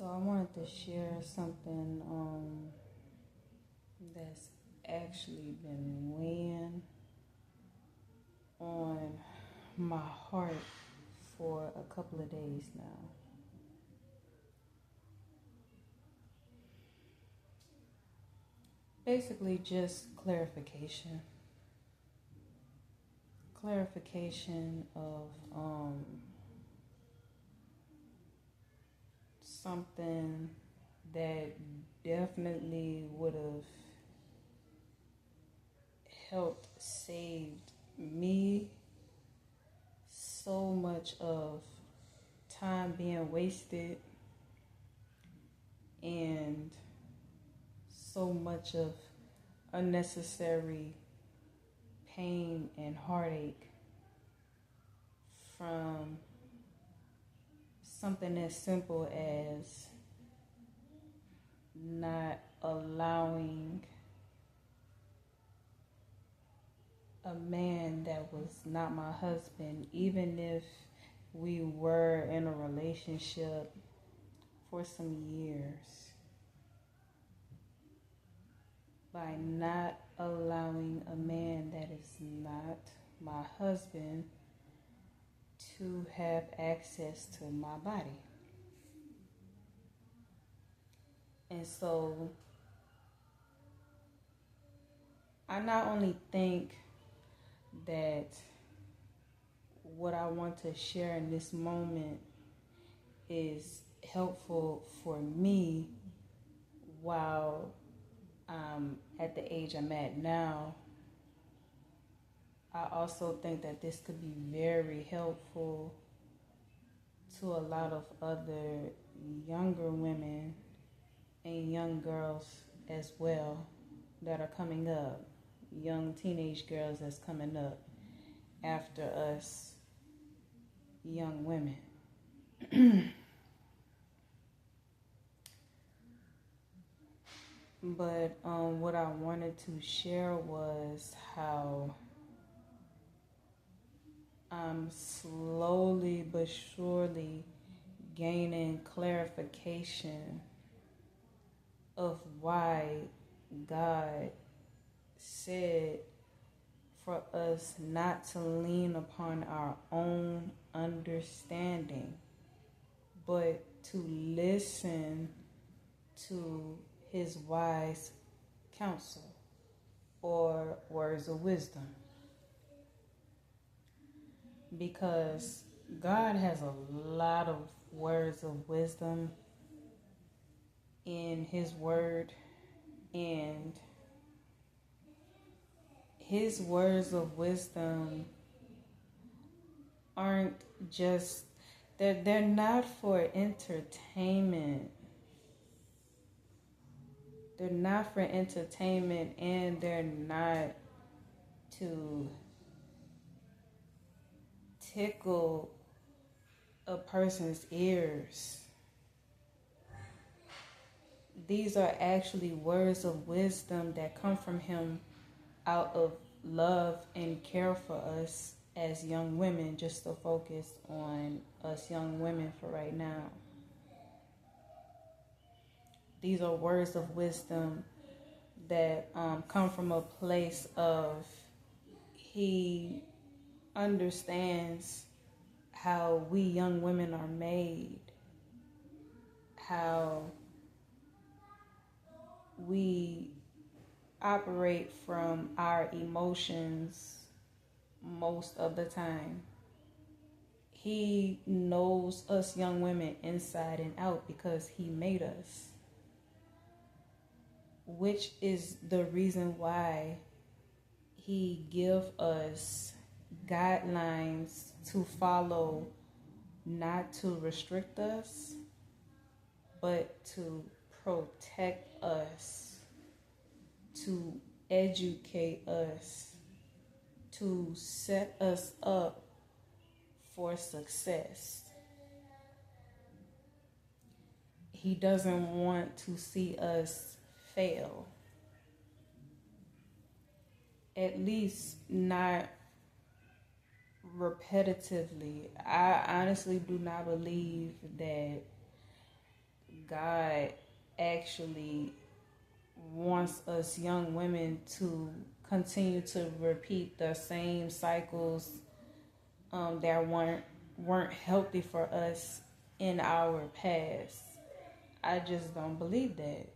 So I wanted to share something that's actually been weighing on my heart for a couple of days now. Basically just clarification of something that definitely would have helped saved me so much of time being wasted and so much of unnecessary pain and heartache from something as simple as not allowing a man that was not my husband, even if we were in a relationship for some years, by not allowing a man that is not my husband to have access to my body. And so I not only think that what I want to share in this moment is helpful for me while I'm at the age I'm at now, I also think that this could be very helpful to a lot of other younger women and young girls as well that are coming up, young teenage girls that's coming up after us young women. But what I wanted to share was how I'm slowly but surely gaining clarification of why God said for us not to lean upon our own understanding, but to listen to his wise counsel or words of wisdom. Because God has a lot of words of wisdom in his word, and his words of wisdom aren't just, they're not for entertainment. They're not for entertainment, and they're not to tickle a person's ears. These are actually words of wisdom that come from him out of love and care for us as young women, just to focus on us young women for right now. These are words of wisdom that come from a place of he understands how we young women are made, how we operate from our emotions most of the time. He knows us young women inside and out because he made us, which is the reason why he give us guidelines to follow, not to restrict us, but to protect us, to educate us, to set us up for success. He doesn't want to see us fail. At least not repetitively. I honestly do not believe that God actually wants us young women to continue to repeat the same cycles that weren't healthy for us in our past. I just don't believe that.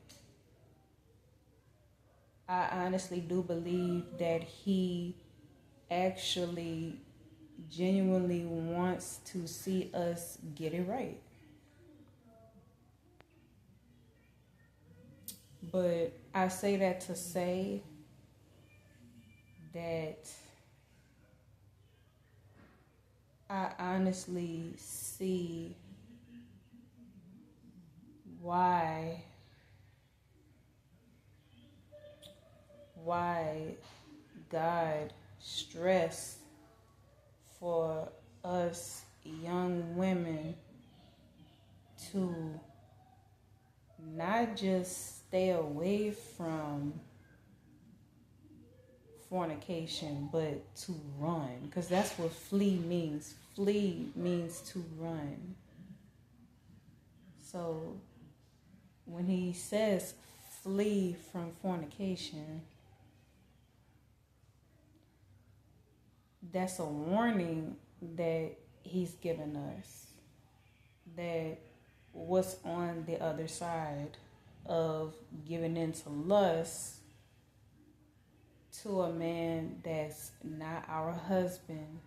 I honestly do believe that he actually genuinely wants to see us get it right. But I say that to say that I honestly see why God stressed for us young women to not just stay away from fornication, but to run, because that's what flee means. Flee means to run. So when he says flee from fornication, that's a warning that he's given us, that what's on the other side of giving into lust to a man that's not our husband,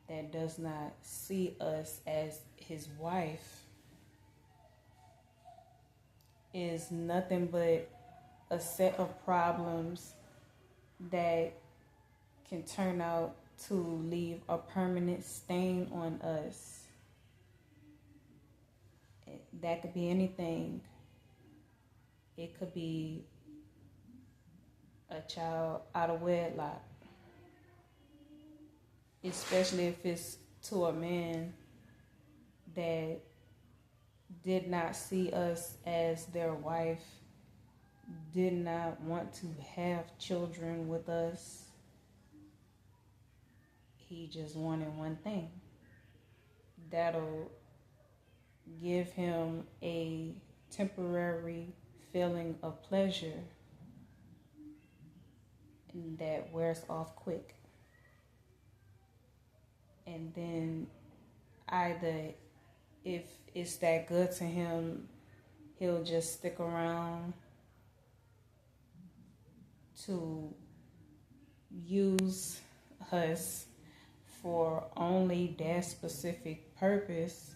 that does not see us as his wife, is nothing but a set of problems that can turn out to leave a permanent stain on us. That could be anything. It could be a child out of wedlock, especially if it's to a man that did not see us as their wife, did not want to have children with us. He just wanted one thing. That'll give him a temporary feeling of pleasure that wears off quick. And then either, if it's that good to him, he'll just stick around to use us for only that specific purpose,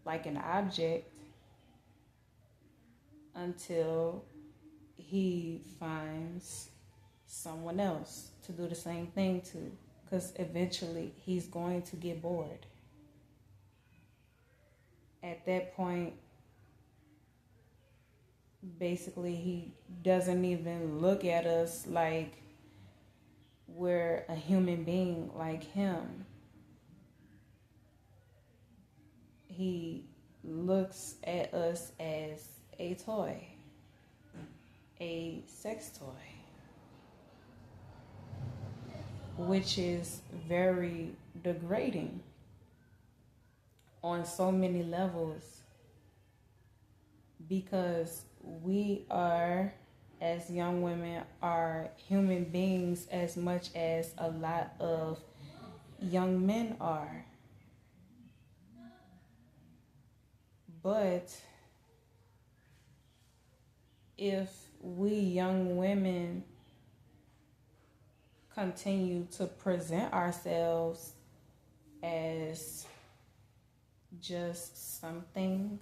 like an object, until he finds someone else to do the same thing to, because eventually he's going to get bored. At that point, basically, he doesn't even look at us like we're a human being like him. He looks at us as a toy, a sex toy, which is very degrading on so many levels, because we are, as young women, are human beings as much as a lot of young men are. But if we young women continue to present ourselves as just something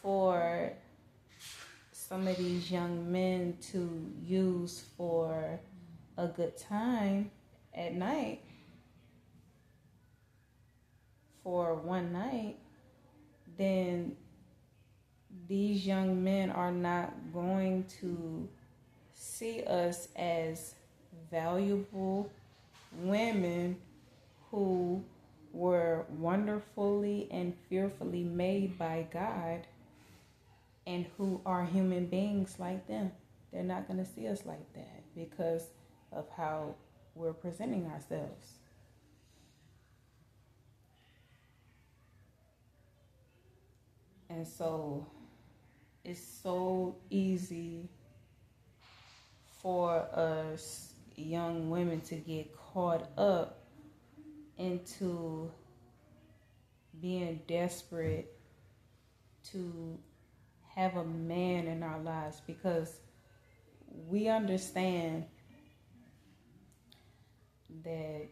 for some of these young men to use for a good time at night, for one night, then these young men are not going to see us as valuable women who were wonderfully and fearfully made by God, and who are human beings like them. They're not going to see us like that because of how we're presenting ourselves. And so it's so easy for us young women to get caught up into being desperate to have a man in our lives, because we understand that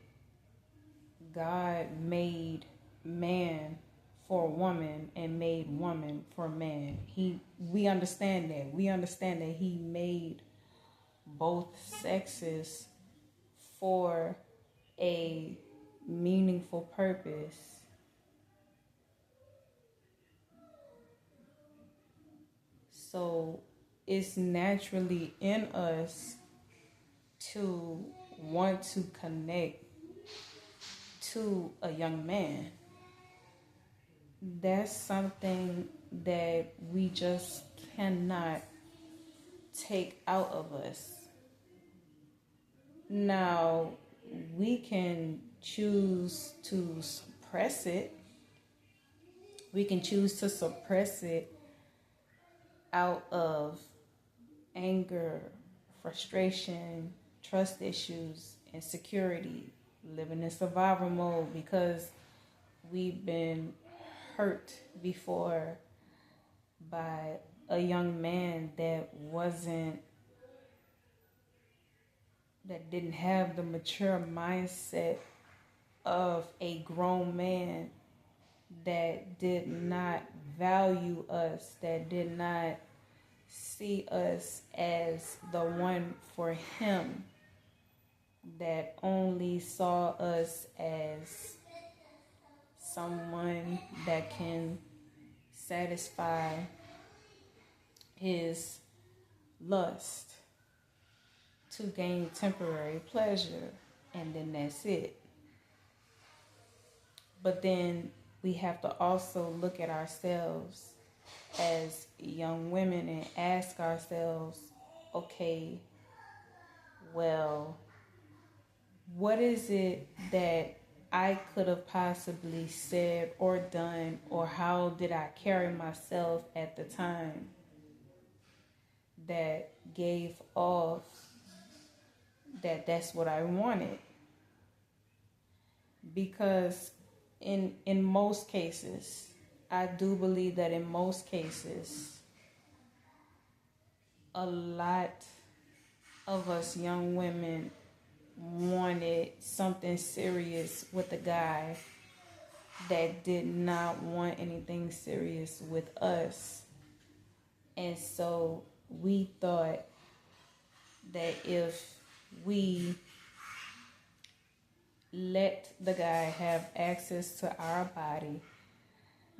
God made man for woman and made woman for man. We understand that. We understand that he made both sexes for a meaningful purpose. So it's naturally in us to want to connect to a young man. That's something that we just cannot take out of us. Now, we can choose to suppress it. We can choose to suppress it out of anger, frustration, trust issues, insecurity, living in survival mode because we've been hurt before by a young man that didn't have the mature mindset of a grown man, that did not value us, that did not see us as the one for him, that only saw us as someone that can satisfy his lust to gain temporary pleasure, and then that's it. But then we have to also look at ourselves as young women and ask ourselves, okay, well, what is it that I could have possibly said or done, or how did I carry myself at the time that gave off that's what I wanted? Because in most cases, I do believe that in most cases, a lot of us young women wanted something serious with a guy that did not want anything serious with us. And so we thought that if we let the guy have access to our body,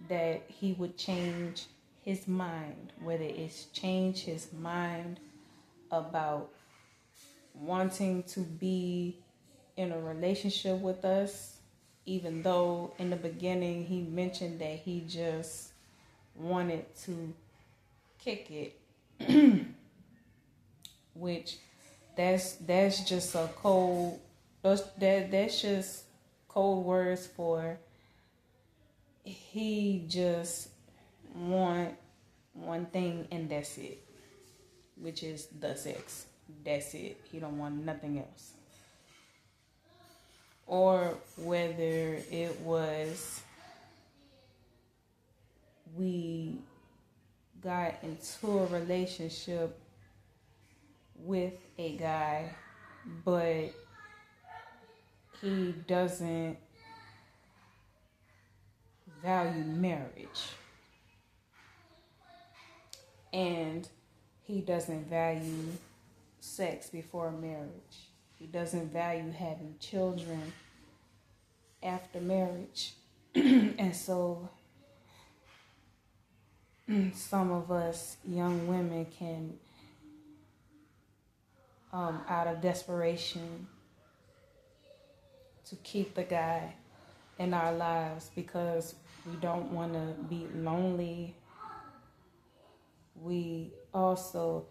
that he would change his mind, whether it's change his mind about wanting to be in a relationship with us, even though in the beginning he mentioned that he just wanted to kick it, which that's just a cold, that's just cold words for he just want one thing and that's it, which is the sex. That's it. He don't want nothing else. Or whether it was we got into a relationship with a guy, but he doesn't value marriage, and he doesn't value sex before marriage. He doesn't value having children after marriage. And so some of us young women can, out of desperation, to keep the guy in our lives because we don't want to be lonely. We also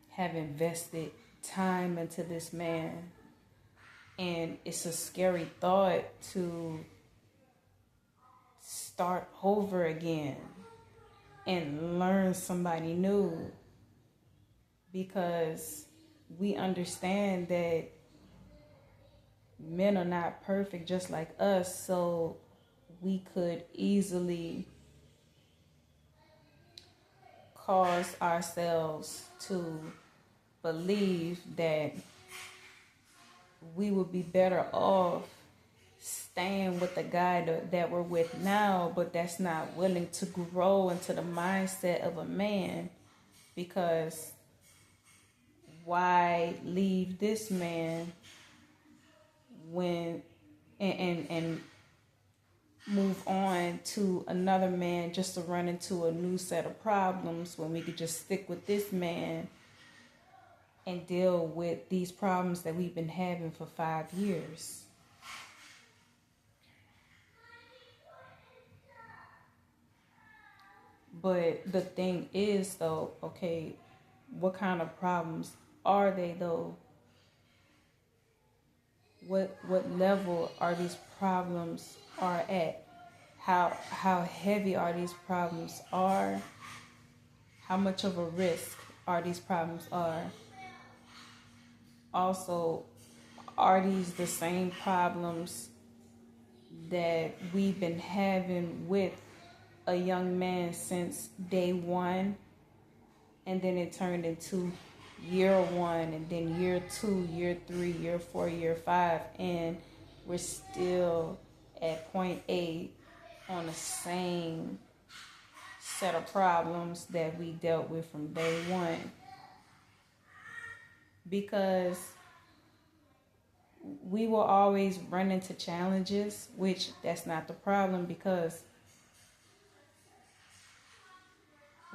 have invested time into this man, and it's a scary thought to start over again and learn somebody new, because we understand that men are not perfect just like us, so we could easily cause ourselves to believe that we would be better off staying with the guy that we're with now, but that's not willing to grow into the mindset of a man, because why leave this man when and move on to another man just to run into a new set of problems, when we could just stick with this man and deal with these problems that we've been having for 5 years. But the thing is, though, okay, what kind of problems are they, though? What level are these problems are at? How heavy are these problems are? How much of a risk are these problems are? Also, are these the same problems that we've been having with a young man since day one, and then it turned into year one, and then year two, year three, year four, year five, and we're still at point A on the same set of problems that we dealt with from day one? Because we will always run into challenges, which that's not the problem, because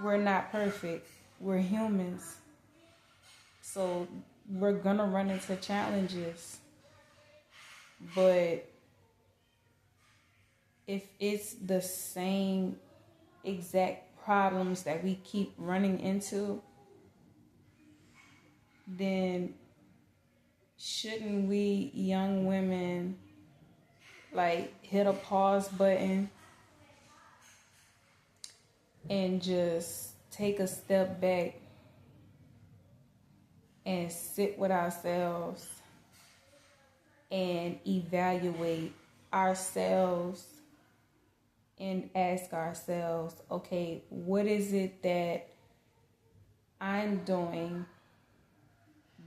we're not perfect. We're humans. So we're gonna run into challenges. But if it's the same exact problems that we keep running into, then shouldn't we young women like hit a pause button and just take a step back and sit with ourselves and evaluate ourselves and ask ourselves, okay, what is it that I'm doing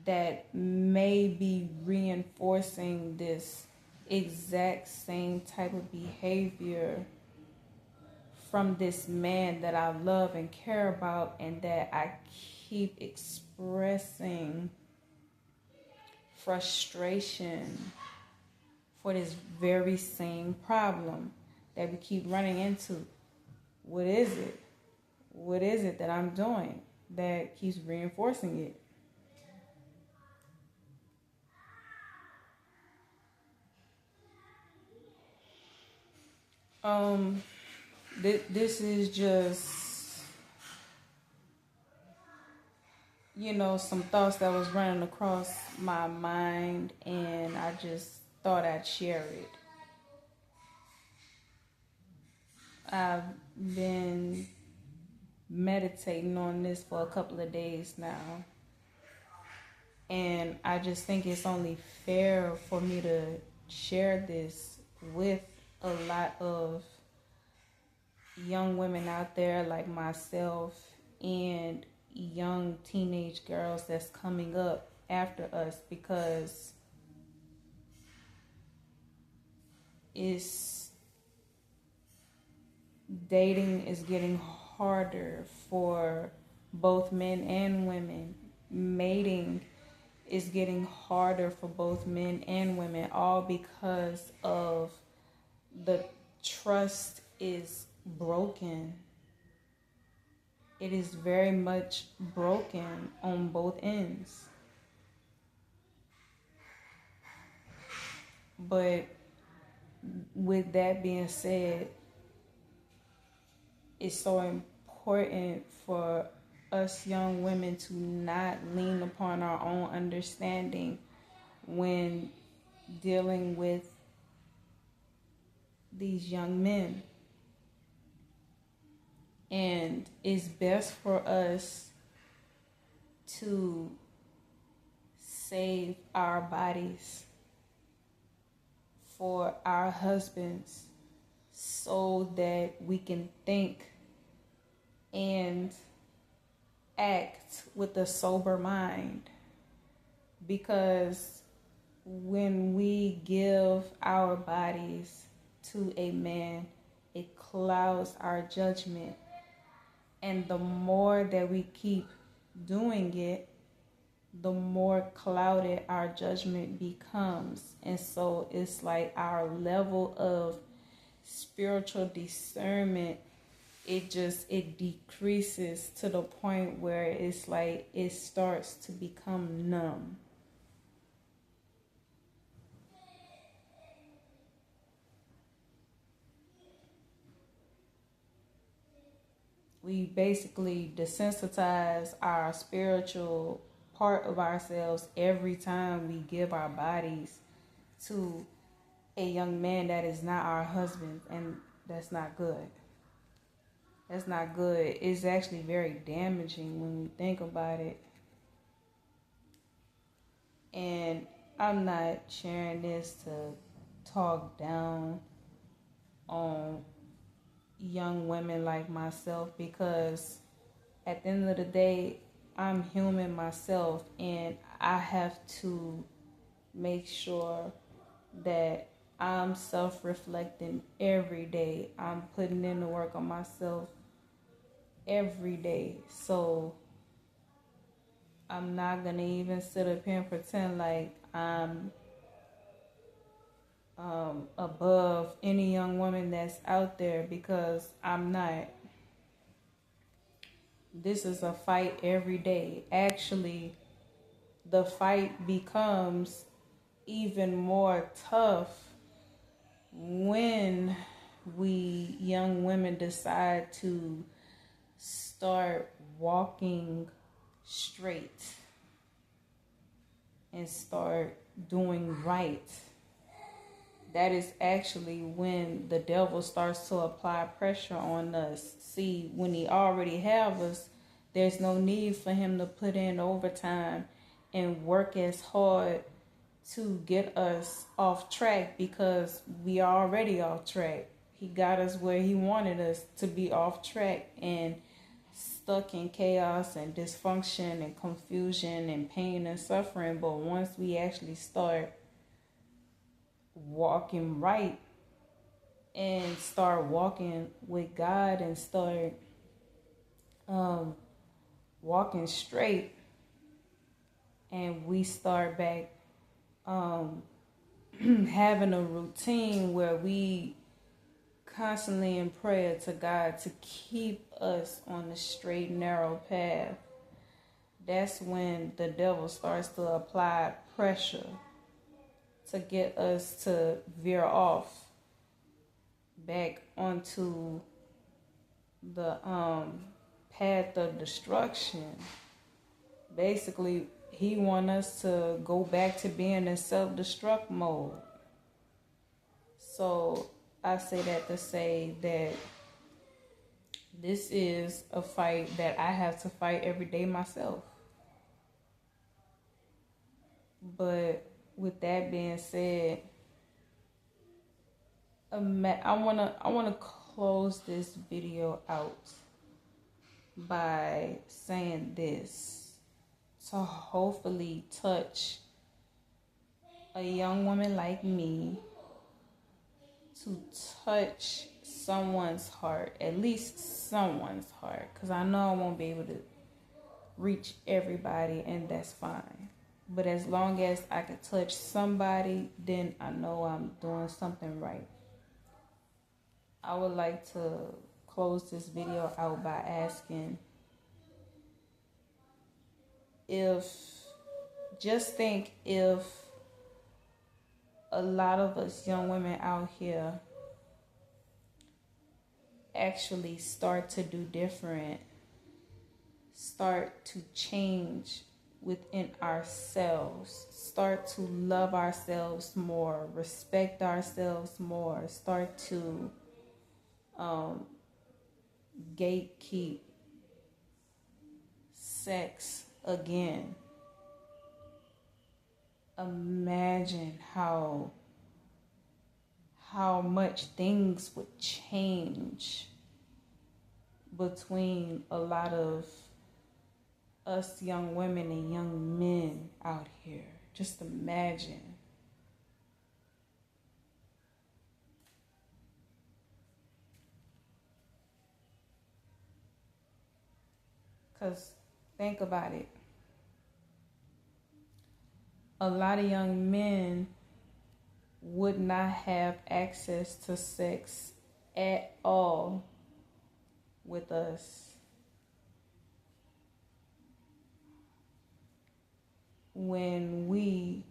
that may be reinforcing this exact same type of behavior from this man that I love and care about, and that I keep expressing frustration for this very same problem that we keep running into? What is it? What is it that I'm doing that keeps reinforcing it? This is just, some thoughts that was running across my mind, and I just thought I'd share it. I've been meditating on this for a couple of days now, and I just think it's only fair for me to share this with a lot of young women out there like myself, and young teenage girls that's coming up after us, because dating is getting harder for both men and women. Mating is getting harder for both men and women, all because of the trust is broken. It is very much broken on both ends. But with that being said, it's so important for us young women to not lean upon our own understanding when dealing with these young men. And it's best for us to save our bodies for our husbands so that we can think and act with a sober mind. Because when we give our bodies to a man, it clouds our judgment. And the more that we keep doing it, the more clouded our judgment becomes. And so it's like our level of spiritual discernment, it decreases to the point where it's like it starts to become numb. We basically desensitize our spiritual part of ourselves every time we give our bodies to a young man that is not our husband, and that's not good. That's not good. It's actually very damaging when we think about it. And I'm not sharing this to talk down on young women like myself, because at the end of the day, I'm human myself, and I have to make sure that I'm self-reflecting every day. I'm putting in the work on myself every day. So I'm not gonna even sit up here and pretend like I'm above any young woman that's out there, because I'm not. This is a fight every day. Actually, the fight becomes even more tough when we young women decide to start walking straight and start doing right. That is actually when the devil starts to apply pressure on us. See, when he already have us, there's no need for him to put in overtime and work as hard to get us off track, because we are already off track. He got us where he wanted us to be, off track and stuck in chaos and dysfunction and confusion and pain and suffering. But once we actually start walking right and start walking with God and start walking straight, and we start back having a routine where we constantly in prayer to God to keep us on the straight and narrow path, that's when the devil starts to apply pressure to get us to veer off back onto the path of destruction. Basically, he wants us to go back to being in self-destruct mode. So I say that to say that this is a fight that I have to fight every day myself. But with that being said, I wanna close this video out by saying this, to hopefully touch a young woman like me, to touch someone's heart, at least someone's heart, because I know I won't be able to reach everybody, and that's fine. But as long as I can touch somebody, then I know I'm doing something right. I would like to close this video out by asking, just think if a lot of us young women out here actually start to do different, start to change within ourselves, start to love ourselves more, respect ourselves more, start to gatekeep sex again. Imagine how much things would change between a lot of us young women and young men out here. Just imagine. Because think about it. A lot of young men would not have access to sex at all with us when we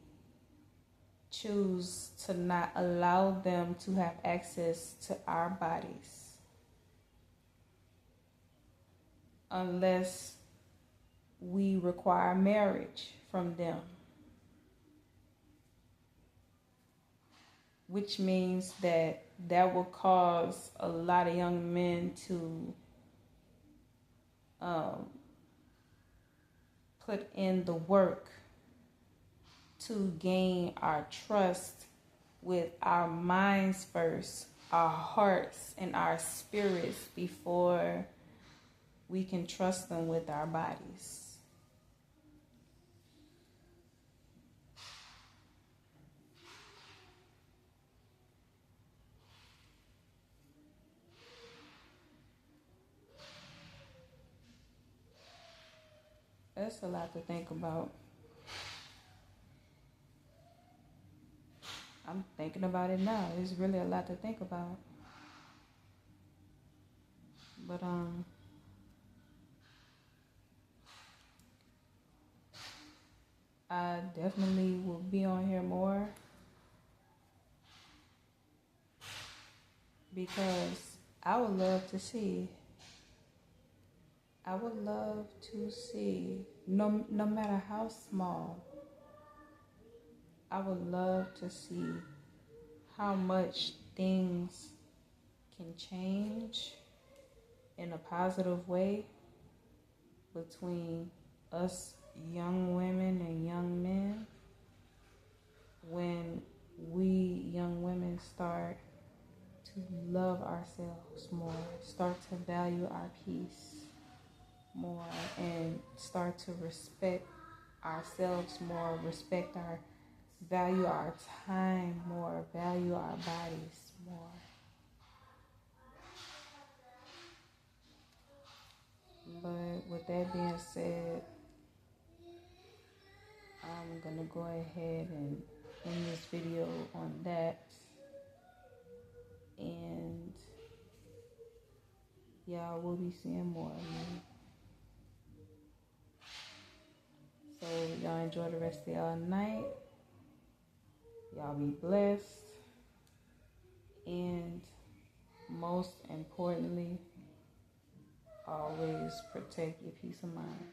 choose to not allow them to have access to our bodies unless we require marriage from them, which means that will cause a lot of young men to put in the work to gain our trust with our minds first, our hearts and our spirits before we can trust them with our bodies. That's a lot to think about. I'm thinking about it now. It's really a lot to think about. But I definitely will be on here more because I would love to see. I would love to see, no matter how small, I would love to see how much things can change in a positive way between us young women and young men when we young women start to love ourselves more, start to value our peace more, and start to respect ourselves more, value our time more, value our bodies more. But with that being said, I'm gonna go ahead and end this video on that. And y'all will be seeing more of me. So y'all enjoy the rest of y'all night. Y'all be blessed. And most importantly, always protect your peace of mind.